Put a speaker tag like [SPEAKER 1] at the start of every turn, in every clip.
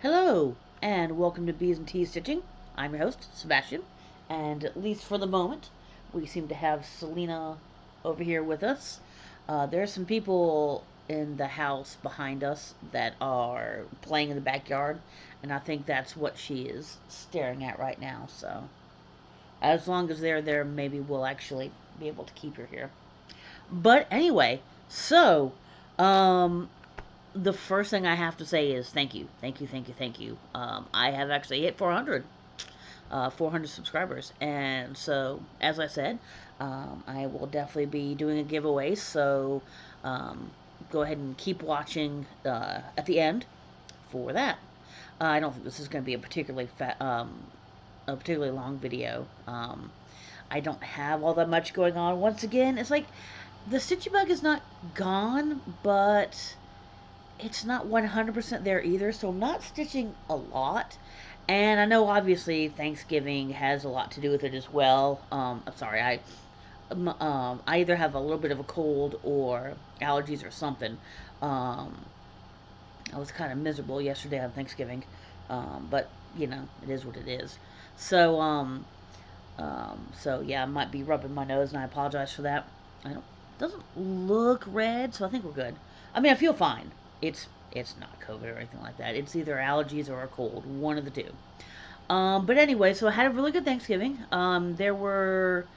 [SPEAKER 1] Hello, and welcome to Bees and Tea Stitching. I'm your host, Sebastian, and at least for the moment, we seem to have Selena over here with us. There are some people in the house behind us that are playing in the backyard, and I think that's what she is staring at right now. So, as long as they're there, maybe we'll actually be able to keep her here. But anyway, so um, the first thing I have to say is thank you, thank you, thank you, thank you. I have actually hit 400 subscribers, and so as I said, I will definitely be doing a giveaway. So um, go ahead and keep watching at the end for that. I don't think this is going to be a particularly long video. I don't have all that much going on. Once again, it's like the stitchy bug is not gone, but it's not 100% there either, so I'm not stitching a lot. And I know obviously Thanksgiving has a lot to do with it as well. I'm sorry, I either have a little bit of a cold or allergies or something. Um, I was kind of miserable yesterday on Thanksgiving, but it is what it is. So so yeah, I might be rubbing my nose, and I apologize for that. I don't doesn't look red, so I think we're good. I mean, I feel fine. It's not COVID or anything like that. It's either allergies or a cold, one of the two. But anyway, so I had a really good Thanksgiving. There were,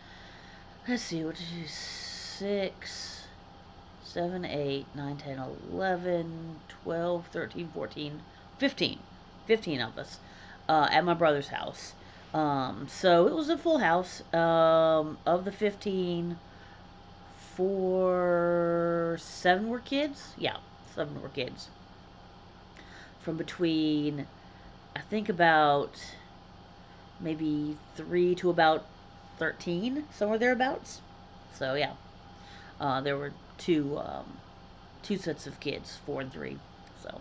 [SPEAKER 1] let's see, what did you, 6, 7, 8, 9, 10, 11, 12, 13, 14, 15. 15 of us at my brother's house. So it was a full house. Of the 15, 7 were kids. Yeah, 7 were kids. From between, I think, about maybe 3 to about 13, somewhere thereabouts. So yeah, there were two sets of kids, 4 and 3. So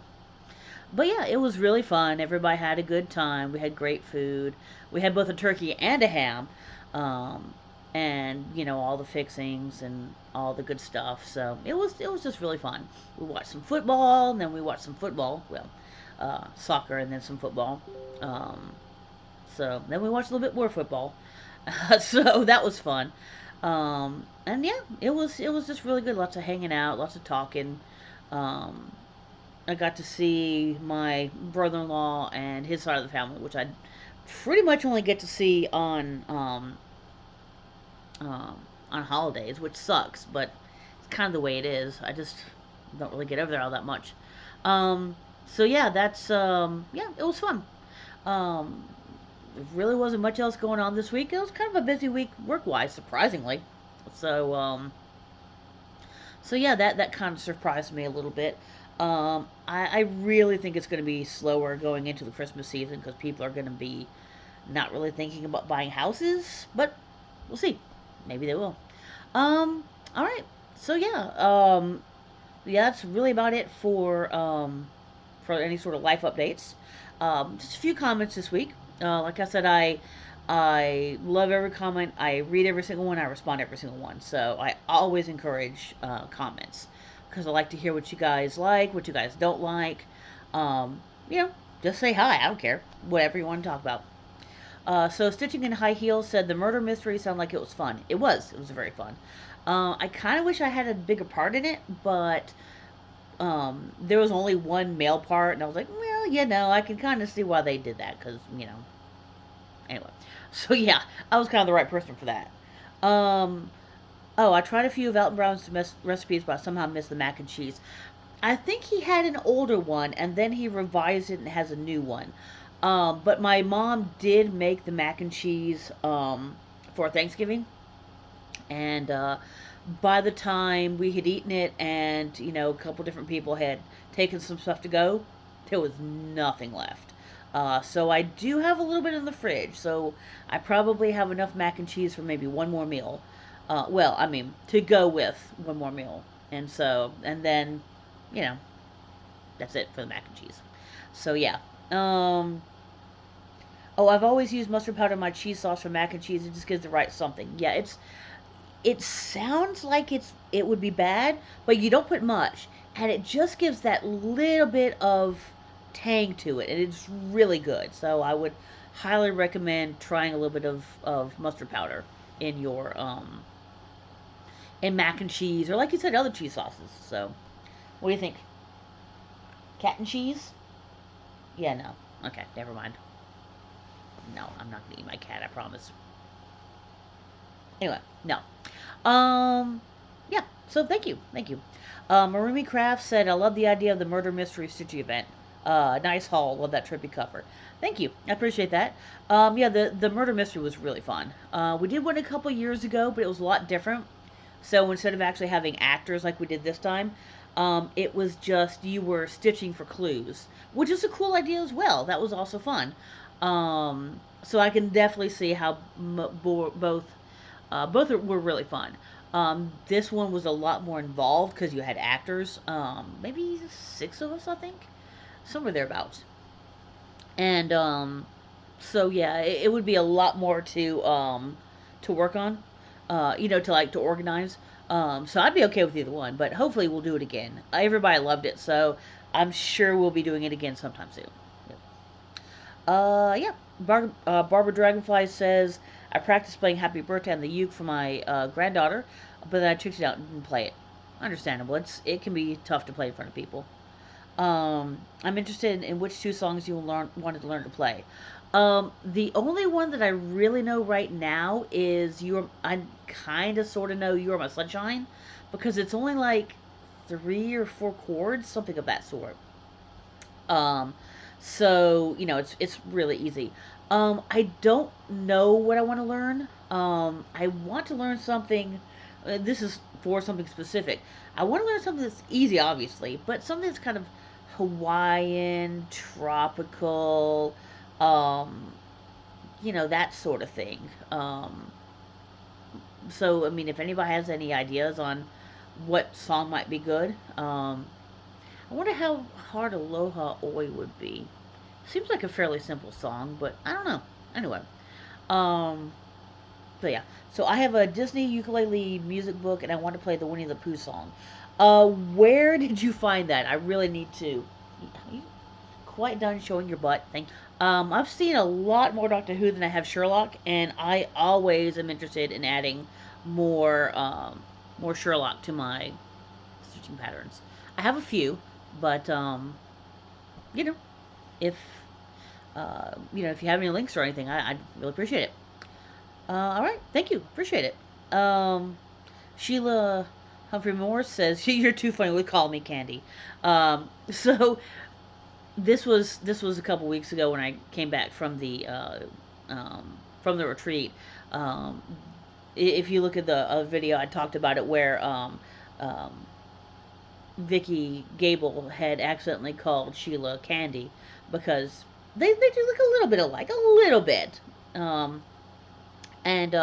[SPEAKER 1] but yeah, it was really fun. Everybody had a good time. We had great food. We had both a turkey and a ham, um, and all the fixings and all the good stuff. So it was just really fun. We watched some football, and then we watched some football. Well, soccer, and then some football. Um, so then we watched a little bit more football. So that was fun. And yeah, it was just really good. Lots of hanging out, lots of talking. Um, I got to see my brother-in-law and his side of the family, which I pretty much only get to see um, on holidays, which sucks, but it's kind of the way it is. I just don't really get over there all that much. So yeah, yeah, it was fun. Um, there really wasn't much else going on this week. It was kind of a busy week work-wise, surprisingly. So so yeah, that kind of surprised me a little bit. I really think it's going to be slower going into the Christmas season because people are going to be not really thinking about buying houses, but we'll see. Maybe they will. Um, all right. So yeah, that's really about it for any sort of life updates. Just a few comments this week. Like I said, I love every comment. I read every single one. I respond to every single one. So I always encourage comments because I like to hear what you guys like, what you guys don't like. Um, you know, just say hi. I don't care. Whatever you want to talk about. So Stitching in High Heels said the murder mystery sounded like it was fun. It was. It was very fun. I kind of wish I had a bigger part in it, but there was only one male part, and I was like, well, I can kind of see why they did that because anyway. So yeah, I was kind of the right person for that. Um, oh, I tried a few of Alton Brown's recipes, but I somehow missed the mac and cheese. I think he had an older one, and then he revised it and has a new one. But my mom did make the mac and cheese for Thanksgiving, and by the time we had eaten it and a couple different people had taken some stuff to go, there was nothing left. So I do have a little bit in the fridge, so I probably have enough mac and cheese for maybe one more meal. Well, I mean, to go with one more meal. And then you know that's it for the mac and cheese. So yeah. um oh, I've always used mustard powder in my cheese sauce for mac and cheese. It just gives the right something. Yeah, it sounds like it would be bad, but you don't put much, and it just gives that little bit of tang to it, and it's really good. So I would highly recommend trying a little bit of mustard powder in your in mac and cheese, or like you said, other cheese sauces. So what do you think? Cat and cheese? Yeah, no. Okay, never mind. No, I'm not gonna eat my cat. I promise. Anyway, no. Um, yeah. So thank you. Marumi Craft said, "I love the idea of the murder mystery Stitchy event. Nice haul. Love that trippy cover. Thank you. I appreciate that. Yeah, the murder mystery was really fun. We did one a couple years ago, but it was a lot different. So instead of actually having actors like we did this time, it was just you were stitching for clues, which is a cool idea as well. That was also fun. So I can definitely see how both were really fun. This one was a lot more involved because you had actors, maybe six of us, I think, somewhere thereabouts. And so yeah, it would be a lot more to work on, to like to organize. So I'd be okay with either one, but hopefully we'll do it again. Everybody loved it, so I'm sure we'll be doing it again sometime soon. Yep. Yeah. Barbara Dragonfly says, I practiced playing Happy Birthday on the uke for my granddaughter, but then I took it out and didn't play it. Understandable. It can be tough to play in front of people. I'm interested in which two songs you wanted to learn to play. The only one that I really know right now is I kind of sort of know "You Are My Sunshine" because it's only like 3 or 4 chords, something of that sort. Um, so it's really easy. I don't know what I want to learn. I want to learn something. This is for something specific. I want to learn something that's easy, obviously, but something that's kind of Hawaiian, tropical, um, that sort of thing. So I mean, if anybody has any ideas on what song might be good, I wonder how hard Aloha Oi would be. Seems like a fairly simple song, but I don't know. Anyway, um, so yeah. So I have a Disney ukulele music book, and I want to play the Winnie the Pooh song. Where did you find that? I really need to. Are you quite done showing your butt? Thank you. I've seen a lot more Doctor Who than I have Sherlock, and I always am interested in adding more Sherlock to my stitching patterns. I have a few, but you know, if if you have any links or anything, I'd really appreciate it. All right, thank you, appreciate it. Sheila Humphrey Moore says you're too funny. We call me Candy. So this was a couple weeks ago when I came back from the retreat. Um, if you look at the video, I talked about it where um, Vicky Gable had accidentally called Sheila Candy because they do look a little bit alike, a little bit. Um, and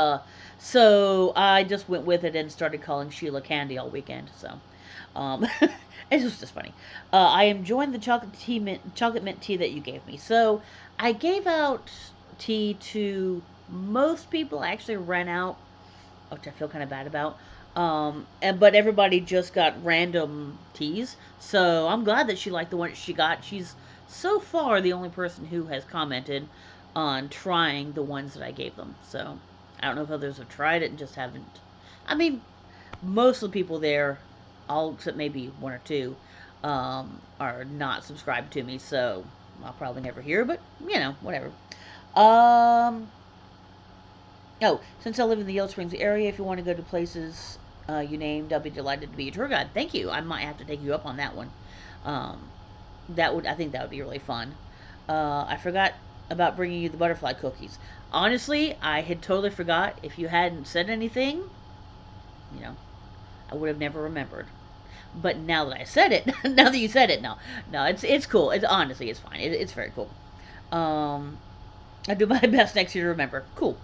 [SPEAKER 1] so I just went with it and started calling Sheila Candy all weekend. So um, it was just funny. I am enjoying the chocolate mint tea that you gave me. So I gave out tea to most people. I actually ran out, which I feel kind of bad about. But everybody just got random teas, so I'm glad that she liked the one she got. She's so far the only person who has commented on trying the ones that I gave them. So I don't know if others have tried it and just haven't. I mean, most of the people there, all except maybe one or two, are not subscribed to me, so I'll probably never hear. But whatever. Um, Oh, since I live in the Yellow Springs area, if you want to go to places you named, I'll be delighted to be your tour guide. Thank you. I might have to take you up on that one. Um, I think that would be really fun. I forgot about bringing you the butterfly cookies. Honestly, I had totally forgot. If you hadn't said anything, you know, I would have never remembered. But now that I said it, now that you said it, no, it's cool. It's honestly, it's fine. It's very cool. Um, I do my best next year to remember. Cool.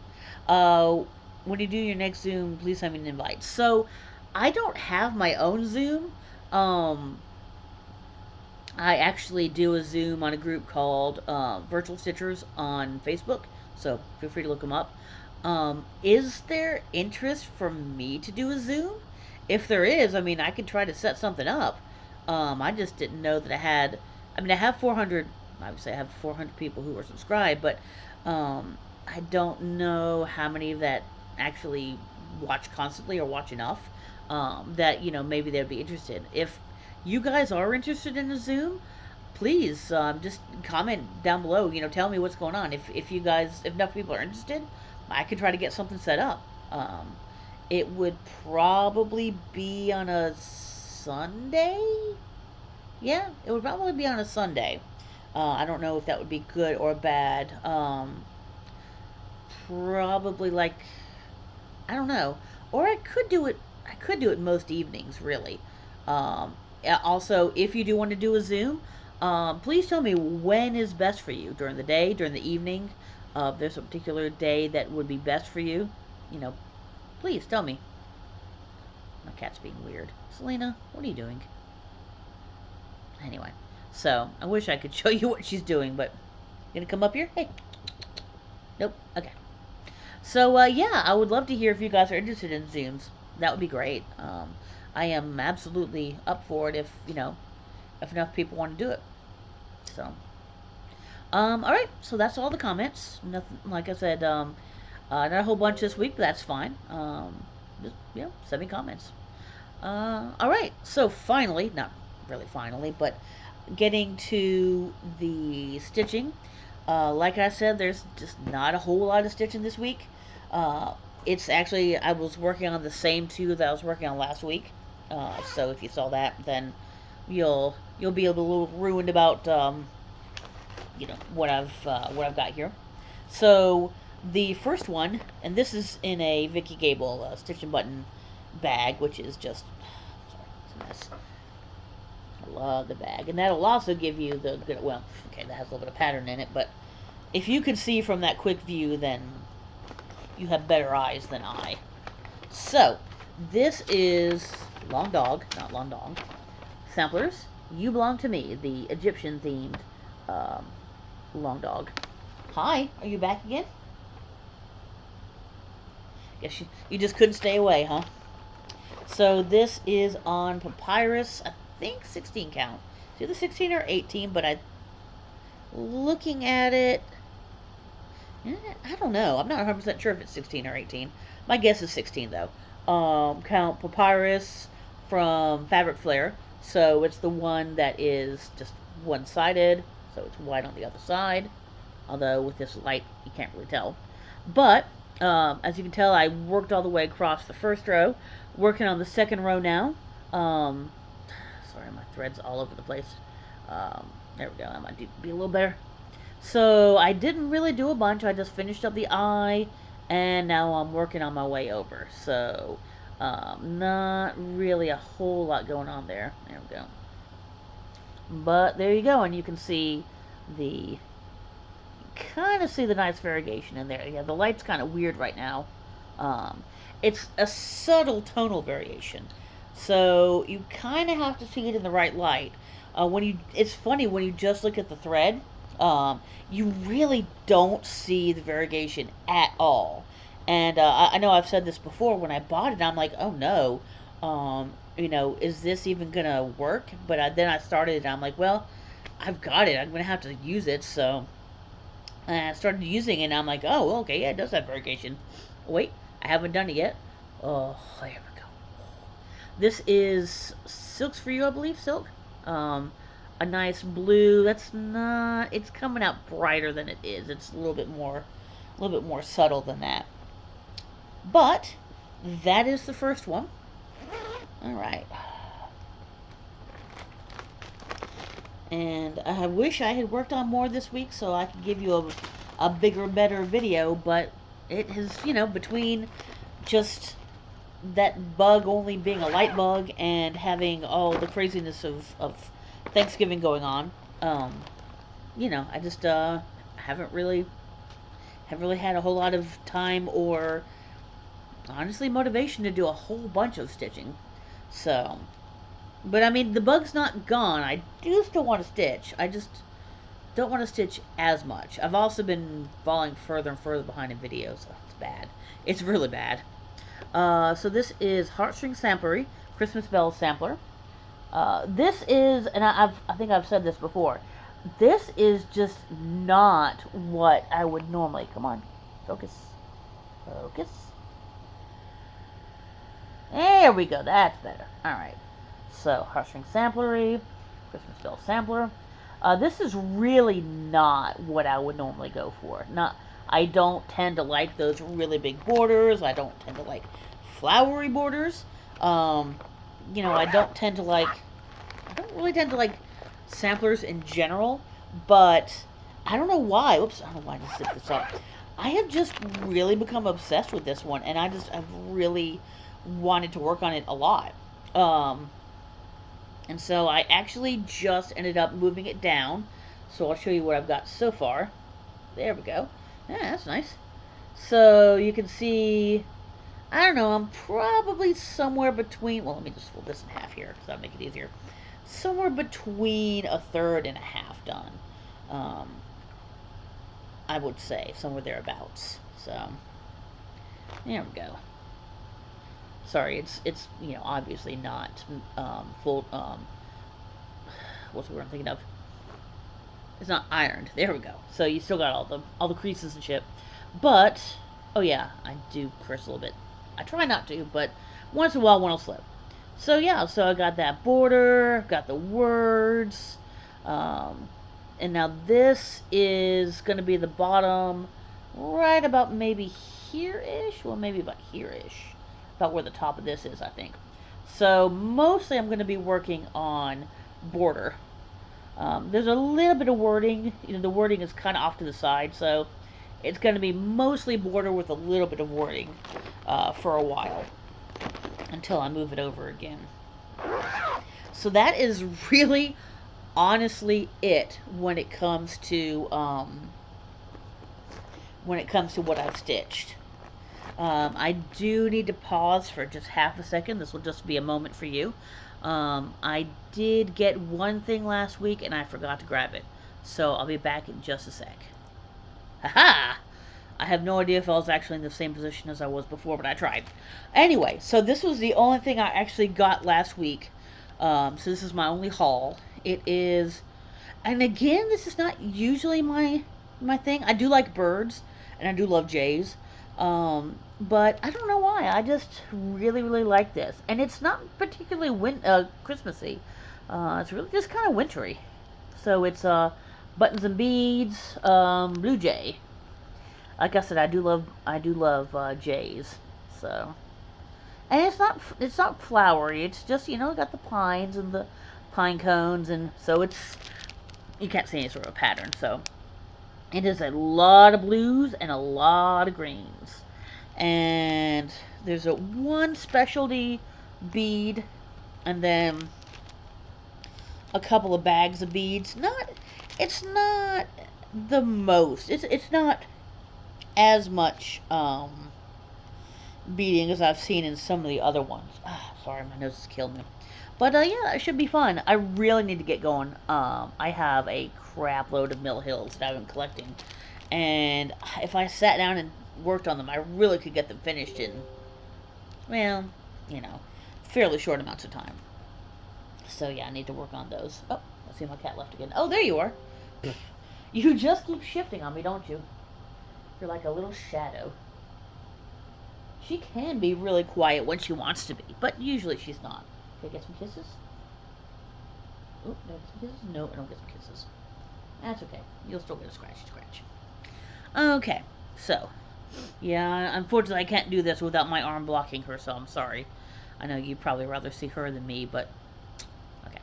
[SPEAKER 1] Uh, when you do your next Zoom, please send me an invite. So, I don't have my own Zoom. Um, I actually do a Zoom on a group called Virtual Stitchers on Facebook. So feel free to look them up. Is there interest for me to do a Zoom? If there is, I mean, I could try to set something up. I just didn't know that I had. I mean, I have 400 obviously I have 400 people who are subscribed, but I don't know how many of that actually watch constantly or watch enough that maybe they'd be interested. If you guys are interested in a Zoom, please just comment down below. Tell me what's going on. If enough people are interested, I could try to get something set up. It would probably be on a Sunday. Yeah, it would probably be on a Sunday. I don't know if that would be good or bad. Probably like, I don't know. Or I could do it. I could do it most evenings, really. Um, Also, if you do want to do a Zoom, please tell me when is best for you, during the day, during the evening. If there's a particular day that would be best for you, you know, please tell me. My cat's being weird. Selena, what are you doing? Anyway, so I wish I could show you what she's doing, but gonna come up here? Hey, nope. Okay. So yeah, I would love to hear if you guys are interested in Zooms. That would be great. I am absolutely up for it if enough people want to do it. So all right. So that's all the comments. Nothing, like I said, not a whole bunch this week, but that's fine. Just send me comments. All right. So finally, not really finally, but getting to the stitching. Like I said, there's just not a whole lot of stitching this week. Uh, it's actually, I was working on the same two that I was working on last week. So if you saw that, then you'll be a little ruined about what I've got here. So the first one, and this is in a Vicky Gable stitch and button bag, which is just sorry, it's a mess. I love the bag, and that'll also give you the good. Well, okay, that has a little bit of pattern in it, but if you can see from that quick view, then you have better eyes than I. So this is Long Dog, not Long Dong. Samplers, You Belong to Me, the Egyptian themed um, Long Dog. Hi, are you back again? Guess you just couldn't stay away, huh? So this is on papyrus, I think 16 count. It's either 16 or 18, but looking at it, I don't know. I'm not 100% sure if it's 16 or 18. My guess is 16 though. Count papyrus from Fabric Flare, so it's the one that is just one-sided, so it's white on the other side. Although with this light, you can't really tell. But as you can tell, I worked all the way across the first row. Working on the second row now. Um, Sorry, my thread's all over the place. There we go. That might be a little better. So I didn't really do a bunch. I just finished up the eye, and now I'm working on my way over. So not really a whole lot going on there. There we go. But there you go, and you can see the kind of see the nice variegation in there. Yeah, the light's kind of weird right now. Um, it's a subtle tonal variation, so you kind of have to see it in the right light. It's funny when you just look at the thread, you really don't see the variegation at all. And I know I've said this before. When I bought it, I'm like, oh no, is this even gonna work? But then I started, and I'm like, well, I've got it. I'm gonna have to use it, so and I started using it, and I'm like, oh, okay, yeah, it does have variegation. Wait, I haven't done it yet. Oh, there we go. This is Silks for You, I believe, Silk. A nice blue. That's not. It's coming out brighter than it is. It's a little bit more subtle than that. But that is the first one. All right. And I wish I had worked on more this week so I could give you a bigger, better video, but it has, between just that bug only being a light bug and having all the craziness of Thanksgiving going on, I just haven't really had a whole lot of time or honestly motivation to do a whole bunch of stitching. So, but I mean, the bug's not gone. I do still want to stitch. I just don't want to stitch as much. I've also been falling further and further behind in videos. So it's bad. It's really bad. So this is Heartstring Samplery, Christmas Bells Sampler. This is, and I think I've said this before, this is just not what I would normally. Come on, focus, focus. There we go. That's better. All right. So heartstring samplery, Christmas bell sampler. This is really not what I would normally go for. Not. I don't tend to like those really big borders. I don't tend to like flowery borders. Um, I don't tend to like. I don't really tend to like samplers in general, but I don't know why. Oops, I don't know why I just zipped this up. I have just really become obsessed with this one, and I've really wanted to work on it a lot. Um, and so I actually just ended up moving it down. So I'll show you what I've got so far. There we go. Yeah, that's nice. So you can see, I don't know, I'm probably somewhere between, well, let me just fold this in half here because that'll make it easier. Somewhere between a third and a half done. Um, I would say, somewhere thereabouts. So, there we go. Sorry, it's obviously not full. What's the word I'm thinking of? It's not ironed. There we go. So you still got all the creases and shit. But oh yeah, I do curse a little bit. I try not to, but once in a while one will slip. So yeah, so I got that border, got the words, um, and now this is going to be the bottom, right about maybe here-ish, well maybe about here-ish, about where the top of this is, I think. So mostly I'm going to be working on border. There's a little bit of wording. The wording is kind of off to the side, so it's going to be mostly border with a little bit of wording for a while until I move it over again. So that is really, honestly, it when it comes to what I've stitched. I do need to pause for just half a second. This will just be a moment for you. I did get one thing last week and I forgot to grab it. So I'll be back in just a sec. Haha! I have no idea if I was actually in the same position as I was before, but I tried. Anyway, so this was the only thing I actually got last week. So this is my only haul. It is, and again, this is not usually my thing. I do like birds, and I do love jays. But I don't know why. I just really, really like this, and it's not particularly Christmassy. It's really just kind of wintry. So it's buttons and beads, blue jay. Like I said, I do love jays. So, and it's not flowery. It's just got the pines and the pine cones, and so it's you can't see any sort of pattern. So it is a lot of blues and a lot of greens, and there's a one specialty bead, and then a couple of bags of beads. It's not the most. It's not as much beating as I've seen in some of the other ones. Ah, sorry, my nose is killing me. But yeah, it should be fun. I really need to get going. I have a crap load of mill hills that I've been collecting, and if I sat down and worked on them, I really could get them finished in, well, you know, fairly short amounts of time. So yeah, I need to work on those. Oh, I see my cat left again. Oh, there you are. You just keep shifting on me, don't you? You're like a little shadow. She can be really quiet when she wants to be, but usually she's not. Okay, get some kisses. Oh, did I get some kisses? No, I don't get some kisses. That's okay. You'll still get a scratchy scratch. Okay, so yeah, unfortunately I can't do this without my arm blocking her, so I'm sorry. I know you'd probably rather see her than me, but okay.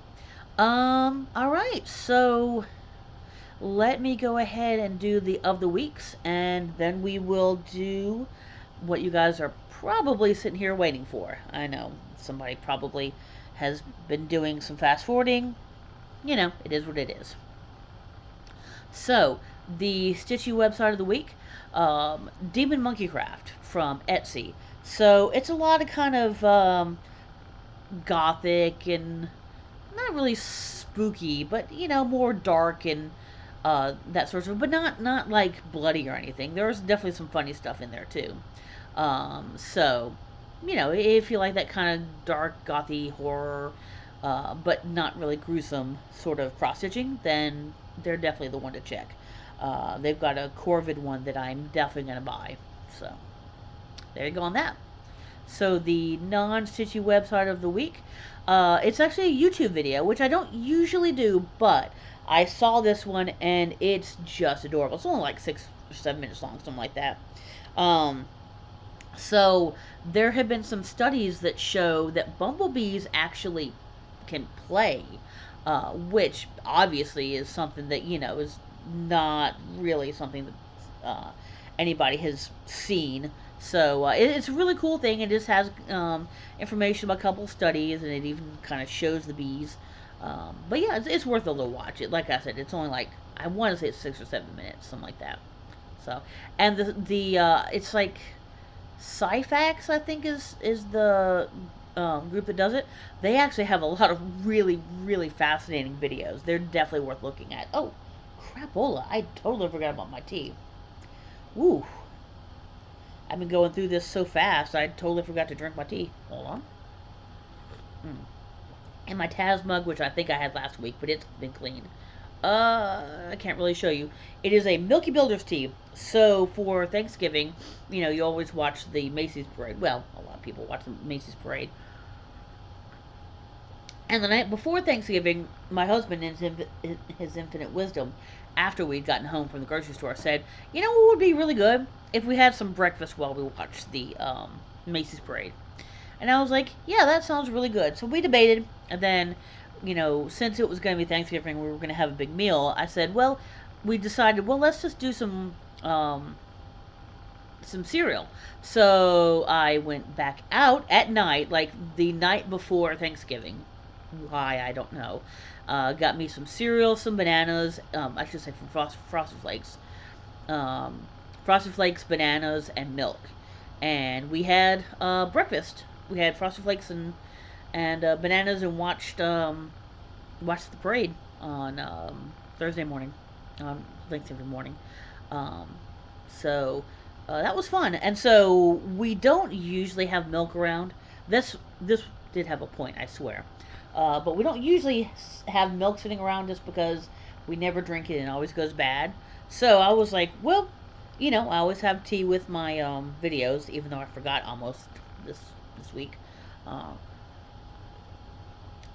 [SPEAKER 1] All right. So let me go ahead and do the of the weeks, and then we will do what you guys are probably sitting here waiting for. I know somebody probably has been doing some fast forwarding. It is what it is. So, the Stitchy website of the week, Demon Monkey Craft from Etsy. So, it's a lot of kind of gothic and not really spooky, but more dark and that sort of, but not like bloody or anything. There's definitely some funny stuff in there too. So, if you like that kind of dark, gothy horror, but not really gruesome sort of cross stitching, then they're definitely the one to check. They've got a Corvid one that I'm definitely going to buy. So there you go on that. So the non-Stitchy website of the week, it's actually a YouTube video, which I don't usually do, but I saw this one and it's just adorable. It's only like 6 or 7 minutes long, something like that. Um, so there have been some studies that show that bumblebees actually can play, which obviously is something that is not really something that anybody has seen. So it's a really cool thing. It just has information about a couple studies, and it even kind of shows the bees. But yeah, it's worth a little watch. It, like I said, it's only like I want to say it's 6 or 7 minutes, something like that. So, and the it's like Syfax, I think is the group that does it. They actually have a lot of really fascinating videos. They're definitely worth looking at. Oh, crapola! I totally forgot about my tea. Woo! I've been going through this so fast. I totally forgot to drink my tea. Hold on. Mm. And my Taz mug, which I think I had last week, but it's been cleaned. I can't really show you. It is a Milky Builder's tea. So for Thanksgiving, you always watch the Macy's parade. Well, a lot of people watch the Macy's parade. And the night before Thanksgiving, my husband, in his infinite wisdom, after we'd gotten home from the grocery store, said, "You know what would be really good if we had some breakfast while we watched the Macy's parade." And I was like, "Yeah, that sounds really good." So we debated, and then, since it was going to be Thanksgiving, we were going to have a big meal. I said, "Well," we decided, "Well, let's just do some cereal." So I went back out at night, like the night before Thanksgiving. Why, I don't know. Got me some cereal, some bananas. I should say from Frosted Flakes. Um, Frosted Flakes, bananas, and milk. And we had breakfast. We had Frosted Flakes and bananas, and watched the parade on Thursday morning, Thanksgiving morning. Um, so that was fun. And so we don't usually have milk around. This did have a point, I swear. But we don't usually have milk sitting around just because we never drink it and it always goes bad. So I was like, well, I always have tea with my videos, even though I forgot almost this week. Um,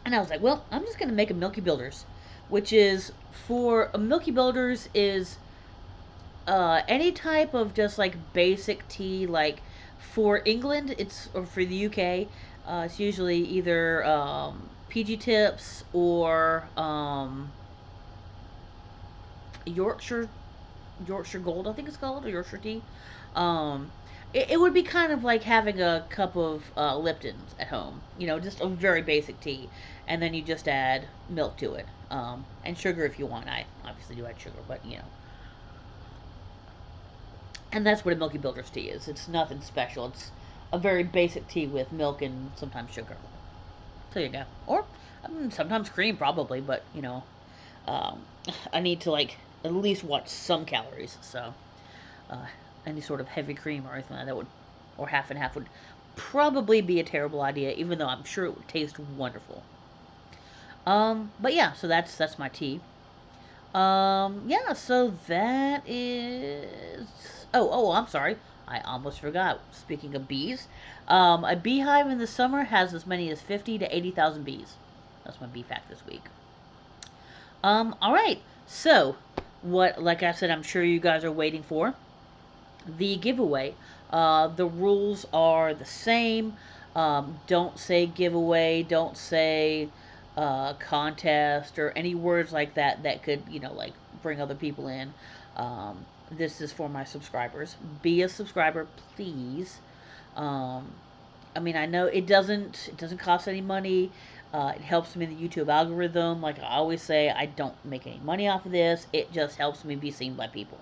[SPEAKER 1] and I was like, well, I'm just gonna make a Milky Builders, which is for a Milky Builders is any type of just like basic tea. Like for England, it's or for the UK, it's usually either PG Tips or Yorkshire Yorkshire Gold, I think it's called, or Yorkshire tea. Um, it would be kind of like having a cup of Lipton's at home. Just a very basic tea, and then you just add milk to it, and sugar if you want. I obviously do add sugar, but and that's what a Milky Builder's tea is. It's nothing special. It's a very basic tea with milk and sometimes sugar. So you go, or sometimes cream, probably, but um, I need to like at least watch some calories, so uh, any sort of heavy cream or anything like that would, or half and half would probably be a terrible idea, even though I'm sure it would taste wonderful. But yeah, so that's my tea. Yeah, so that is. Oh, I'm sorry. I almost forgot. Speaking of bees, a beehive in the summer has as many as 50 to 80,000 bees. That's my bee fact this week. All right. So, like I said, I'm sure you guys are waiting for the giveaway. The rules are the same. Don't say giveaway. Don't say contest or any words like that that could, like bring other people in. This is for my subscribers. Be a subscriber, please. Um, I mean, I know it doesn't cost any money. It helps me in the YouTube algorithm. Like I always say, I don't make any money off of this. It just helps me be seen by people.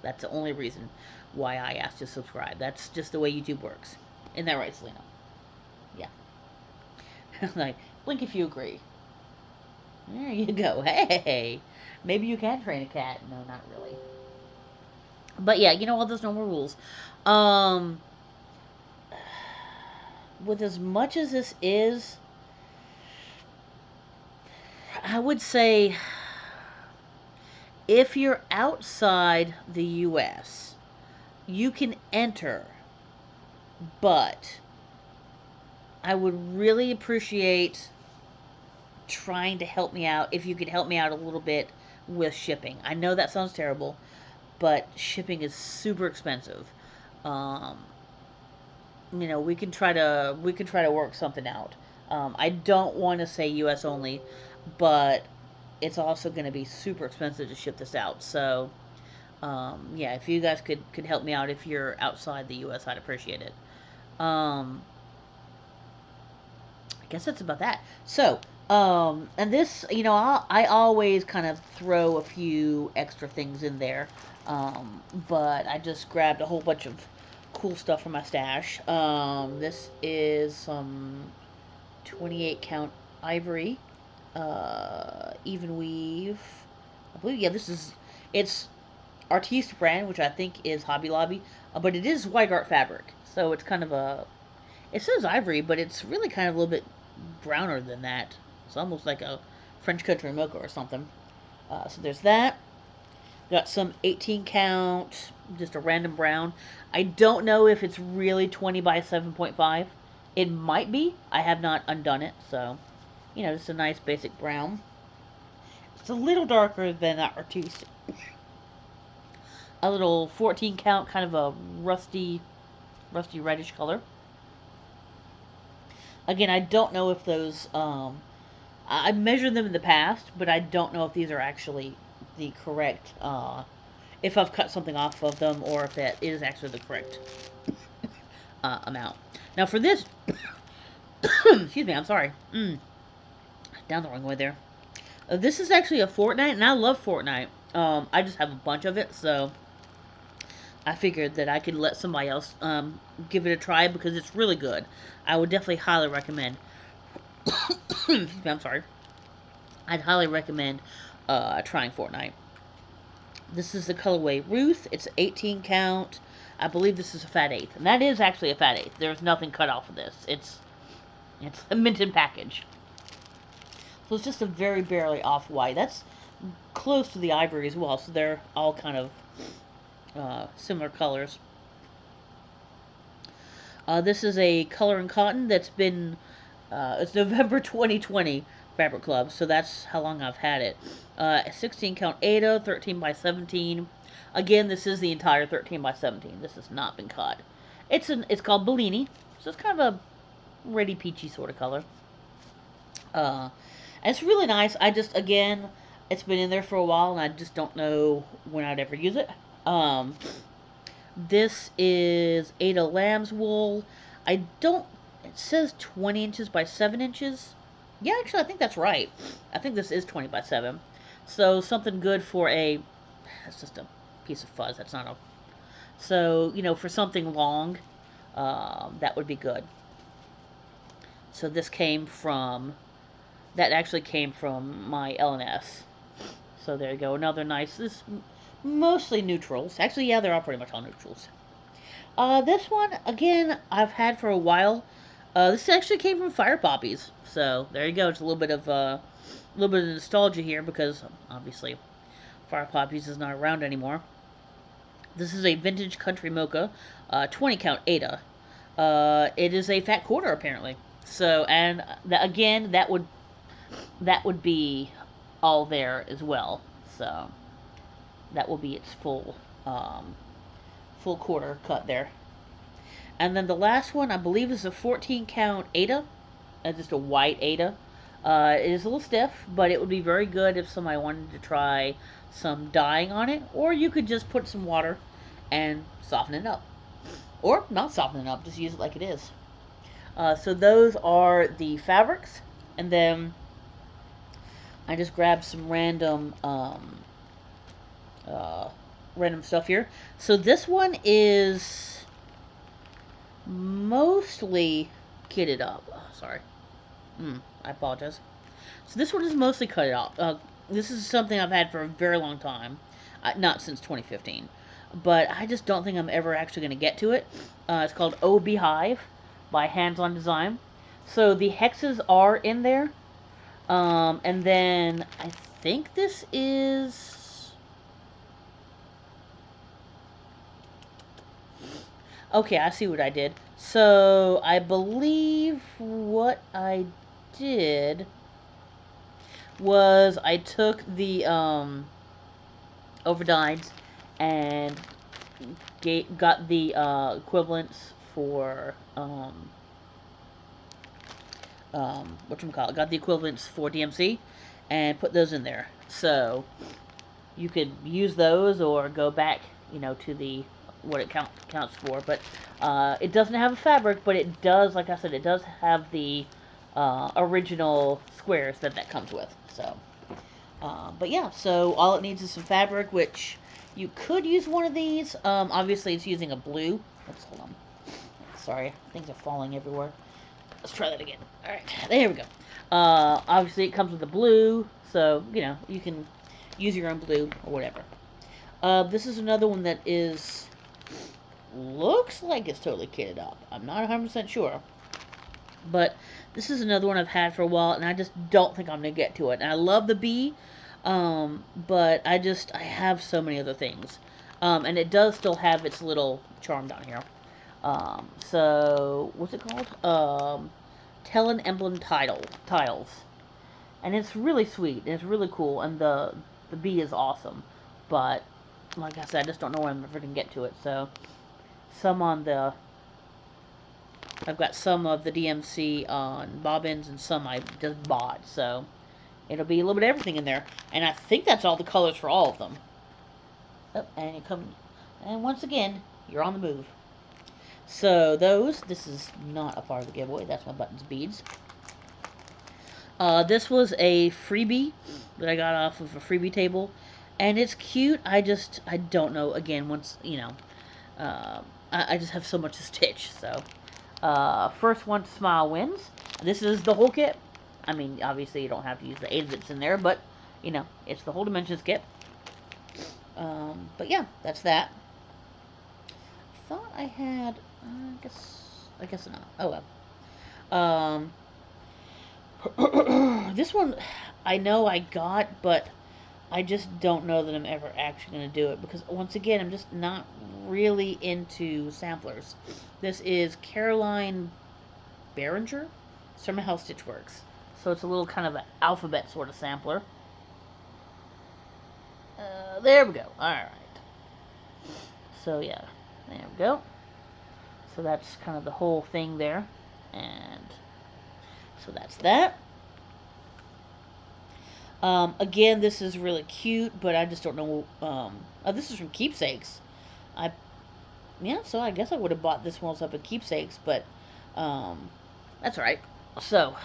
[SPEAKER 1] That's the only reason why I asked to subscribe. That's just the way YouTube works. Isn't that right, Selena? Yeah. Like, blink if you agree. There you go. Hey, maybe you can train a cat. No, not really. But yeah, all those normal rules. Um, with as much as this is, I would say If you're outside the US, you can enter, but I would really appreciate trying to help me out if you could help me out a little bit with shipping. I know that sounds terrible, but shipping is super expensive. Um, we can try to work something out. I don't want to say U.S. only, but it's also going to be super expensive to ship this out. So yeah, if you guys could help me out if you're outside the U.S., I'd appreciate it. Um, I guess that's about that. So, and this, I always kind of throw a few extra things in there, but I just grabbed a whole bunch of cool stuff from my stash. This is some 28 count ivory, even weave. I believe, yeah, it's Artiste brand, which I think is Hobby Lobby, but it is Weigart fabric, so it's kind of it says ivory, but it's really kind of a little bit browner than that. It's almost like a French country mocha or something. So there's that. Got some 18 count, just a random brown. I don't know if it's really 20 by 7.5. It might be. I have not undone it, so just a nice basic brown. It's a little darker than that Artiste. A little 14 count, kind of a rusty reddish color. Again, I don't know if those I measured them in the past, but I don't know if these are actually the correct. If I've cut something off of them, or if that is actually the correct amount. Now for this, excuse me, I'm sorry. Down the wrong way there. This is actually a Fortnite, and I love Fortnite. I just have a bunch of it, so I figured that I could let somebody else give it a try because it's really good. I would definitely highly recommend. Excuse me, I'm sorry. I'd highly recommend trying Fortnite. This is the colorway Ruth. It's 18 count. I believe this is a fat eighth, and that is actually a fat eighth. There's nothing cut off of this. It's a mint in package, so it's just a very barely off white. That's close to the ivory as well, so they're all kind of similar colors. This is a color and cotton that's been it's November 2020 Fabric Club, so that's how long I've had it. 16 count Ada, 13 by 17. Again, this is the entire 13 by 17. This has not been cut. It's called Bellini, so it's kind of a reddy peachy sort of color. Uh, and it's really nice. I just again, it's been in there for a while, and I just don't know when I'd ever use it. Um, this is Ada lamb's wool. I don't. It says 20 inches by 7 inches. Yeah, actually, I think that's right. I think this is 20 by 7. So something good for a. That's just a piece of fuzz. That's not a. So, for something long, that would be good. So this came from. That actually came from my LNS. So there you go. Another nice. This mostly neutrals. Actually, yeah, they're all pretty much all neutrals. This one again I've had for a while. This actually came from Fire Poppies, so there you go. It's a little bit of nostalgia here because obviously Fire Poppies is not around anymore. This is a vintage country mocha, 20 count Ada. It is a fat quarter apparently. So and again that would be all there as well. So that will be its full quarter cut there. And then the last one, I believe, is a 14 count Ada. Just a white Ada. It is a little stiff, but it would be very good if somebody wanted to try some dyeing on it. Or you could just put some water and soften it up. Or not soften it up, just use it like it is. So those are the fabrics. And then I just grabbed some uh, random stuff here. So this one is mostly kitted up. Oh, sorry. I apologize. So this one is mostly cut out. This is something I've had for a very long time, not since 2015, but I just don't think I'm ever actually going to get to it. It's called O Beehive by Hands On Design. So the hexes are in there, and then I think this is. Okay, I see what I did. So I believe what I did was I took the overdyes and got the equivalents for whatchamacallit, got the equivalents for DMC and put those in there. So you could use those or go back, to the what it counts for. But it doesn't have a fabric, but it does, like I said, it does have the original squares that comes with. So, but yeah, so all it needs is some fabric, which you could use one of these. Obviously, it's using a blue. Let's hold on. Sorry, things are falling everywhere. Let's try that again. All right, there we go. Obviously, it comes with a blue, so you can use your own blue or whatever. This is another one that looks like it's totally kitted up. I'm not 100% sure, but this is another one I've had for a while, and I just don't think I'm gonna get to it. And I love the bee, but I have so many other things, and it does still have its little charm down here. So what's it called? Talon Emblem tiles, and it's really sweet and it's really cool, and the bee is awesome, but like I said, I just don't know when I'm ever gonna get to it. So some on the I've got some of the DMC on bobbins and some I just bought, so it'll be a little bit of everything in there, and I think that's all the colors for all of them. Oh, and you come, and once again, you're on the move. So this is not a part of the giveaway. That's my buttons beads. This was a freebie that I got off of a freebie table, and it's cute. I don't know. Again, once uh, I just have so much to stitch. So, first one to smile wins. This is the whole kit. I mean, obviously you don't have to use the 8 bits in there, but it's the whole Dimensions kit. But yeah, that's that. Thought I had. I guess not. Oh well. This one I know I got, but I just don't know that I'm ever actually going to do it because, once again, I'm just not really into samplers. This is Caroline Behringer, Summer House Stitch Works. So it's a little kind of an alphabet sort of sampler. There we go. Alright. So, yeah. There we go. So that's kind of the whole thing there. And so that's that. Again, this is really cute, but I just don't know. Oh, this is from Keepsakes. I Yeah, so I guess I would have bought this one up at Keepsakes, but um, that's all right. So,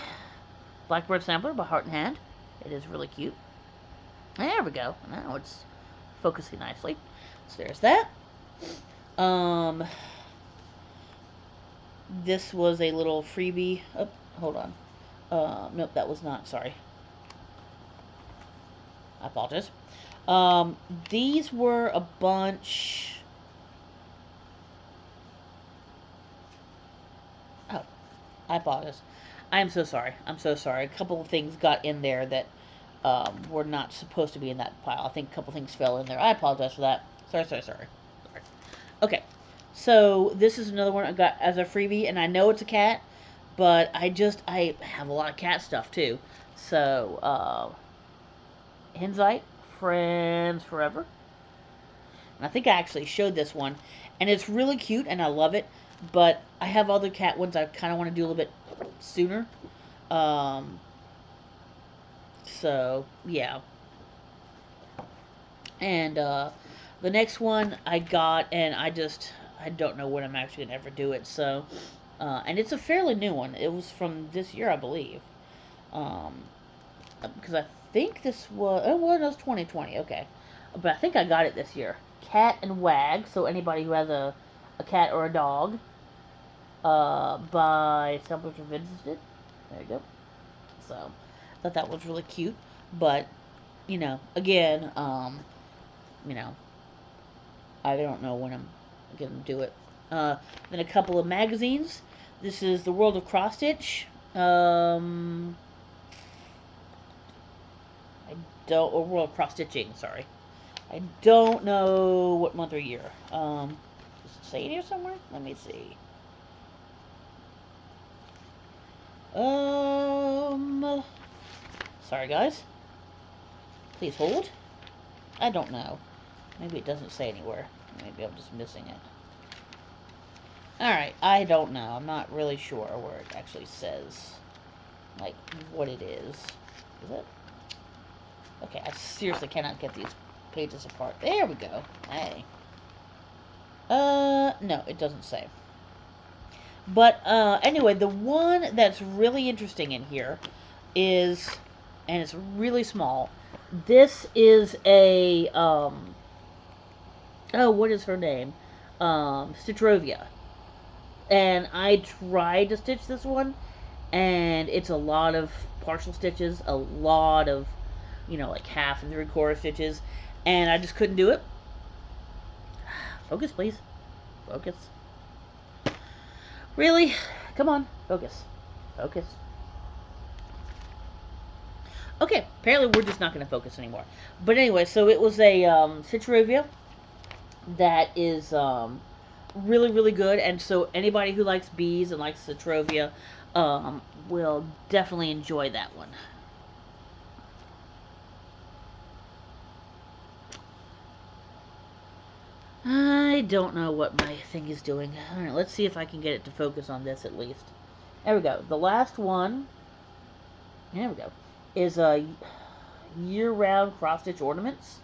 [SPEAKER 1] Blackbird Sampler by Heart and Hand. It is really cute. There we go. Now it's focusing nicely. So there's that. Um, this was a little freebie. Oh, hold on. Nope, that was not. Sorry. I apologize. Um, these were a bunch. Oh, I apologize. I am so sorry. I'm so sorry. A couple of things got in there that were not supposed to be in that pile. I think a couple things fell in there. I apologize for that. Sorry. Okay. So this is another one I got as a freebie, and I know it's a cat, but I have a lot of cat stuff too. So Henzite, Friends Forever. And I think I actually showed this one, and it's really cute, and I love it. But I have other cat ones I kind of want to do a little bit sooner. Um, so yeah, and the next one I got, and I don't know when I'm actually gonna ever do it. So, and it's a fairly new one. It was from this year, I believe. Um, because I think this was it was 2020. Okay, but I think I got it this year. Cat and Wag. So anybody who has a cat or a dog, by Samples Revisited. There you go. So, I thought that was really cute. But again, you know, I don't know when I'm gonna do it. Uh, then a couple of magazines. This is the World of Cross Stitch. I don't or World of Cross Stitching. Sorry, I don't know what month or year. Does it say it here somewhere? Let me see. Um, sorry guys. Please hold. I don't know. Maybe it doesn't say anywhere. Maybe I'm just missing it. Alright, I don't know. I'm not really sure where it actually says, like, what it is. Is it? Okay, I seriously cannot get these pages apart. There we go. Hey. No, it doesn't say. But, anyway, the one that's really interesting in here is, and it's really small, this is a, oh, what is her name? Stitchrovia. And I tried to stitch this one, and it's a lot of partial stitches, a lot of, like half and three-quarter stitches, and I just couldn't do it. Focus, please. Focus. Really? Come on. Focus. Focus. Okay, apparently we're just not going to focus anymore. But anyway, so it was a Citruvia that is really, really good. And so anybody who likes bees and likes Citrovia will definitely enjoy that one. I don't know what my thing is doing. All right, let's see if I can get it to focus on this at least. There we go. The last one, there we go, is a year-round cross-stitch ornaments.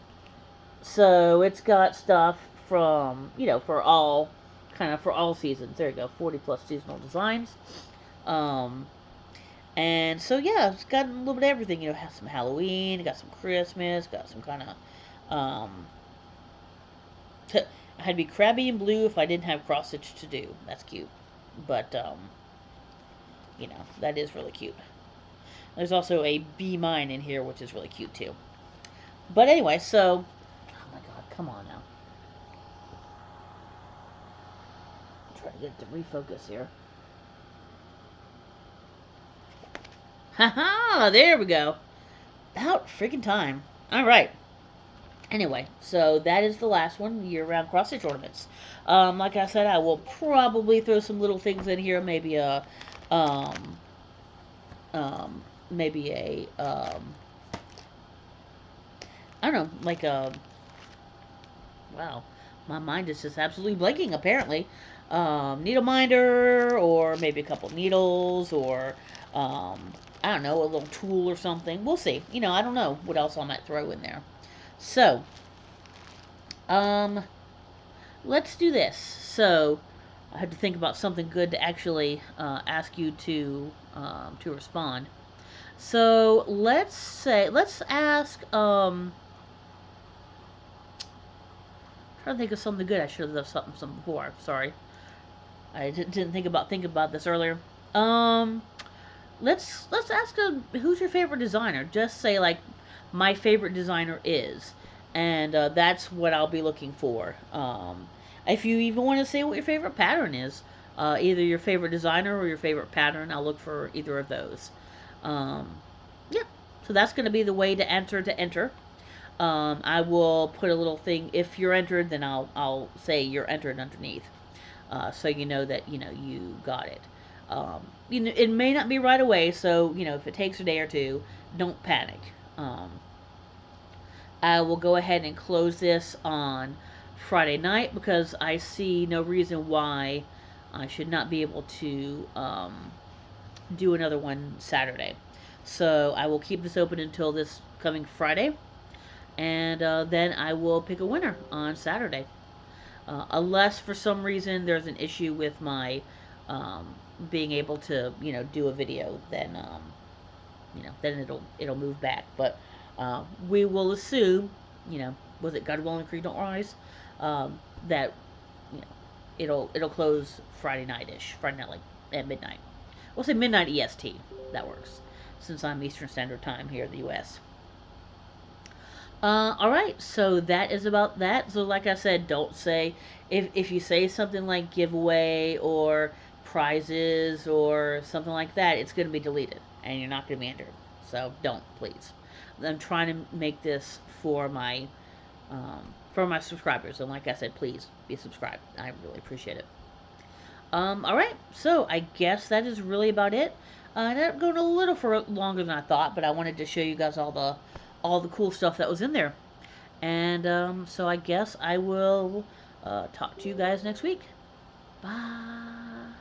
[SPEAKER 1] So it's got stuff from, for all, kind of for all seasons. There you go, 40 plus seasonal designs. Um, and so, yeah, it's got a little bit of everything. Has some Halloween, got some Christmas, got some kind of, I had to be crabby and blue if I didn't have cross stitch to do. That's cute. But, that is really cute. There's also a bee mine in here, which is really cute too. But anyway, so, oh my god, come on now. Try to get it to refocus here. Haha, there we go. About freaking time. Alright. Anyway, so that is the last one, year-round cross-stitch ornaments. Like I said, I will probably throw some little things in here, maybe a, um, maybe a, I don't know, like a, wow, my mind is just absolutely blanking, apparently. Needle minder, or maybe a couple needles, or, I don't know, a little tool or something. We'll see. I don't know what else I might throw in there. So, um, let's do this. So, I had to think about something good to actually ask you to respond. So let's ask. Trying to think of something good. I should have done something before. Sorry, I didn't think about this earlier. Um, let's ask who's your favorite designer. Just say like my favorite designer is, and that's what I'll be looking for. If you even want to say what your favorite pattern is, either your favorite designer or your favorite pattern, I'll look for either of those. Um, yeah, so that's going to be the way to enter. I will put a little thing. If you're entered, then I'll say you're entered underneath, so you know that you got it. It may not be right away, so if it takes a day or two, don't panic. I will go ahead and close this on Friday night because I see no reason why I should not be able to do another one Saturday. So I will keep this open until this coming Friday, and then I will pick a winner on Saturday. Unless for some reason there's an issue with my um, being able to do a video, then it'll move back. But we will assume, was it God willing, creek don't rise, that you know it'll close Friday night ish, Friday night like at midnight. We'll say midnight EST. That works since I'm Eastern Standard Time here in the U.S. All right, so that is about that. So, like I said, don't say if you say something like giveaway or prizes or something like that, it's going to be deleted and you're not going to be entered. So, don't please. I'm trying to make this for my for my subscribers. And like I said, please be subscribed. I really appreciate it. All right, so I guess that is really about it. I ended up going a little for longer than I thought, but I wanted to show you guys all the cool stuff that was in there. And so I guess I will talk to you guys next week. Bye.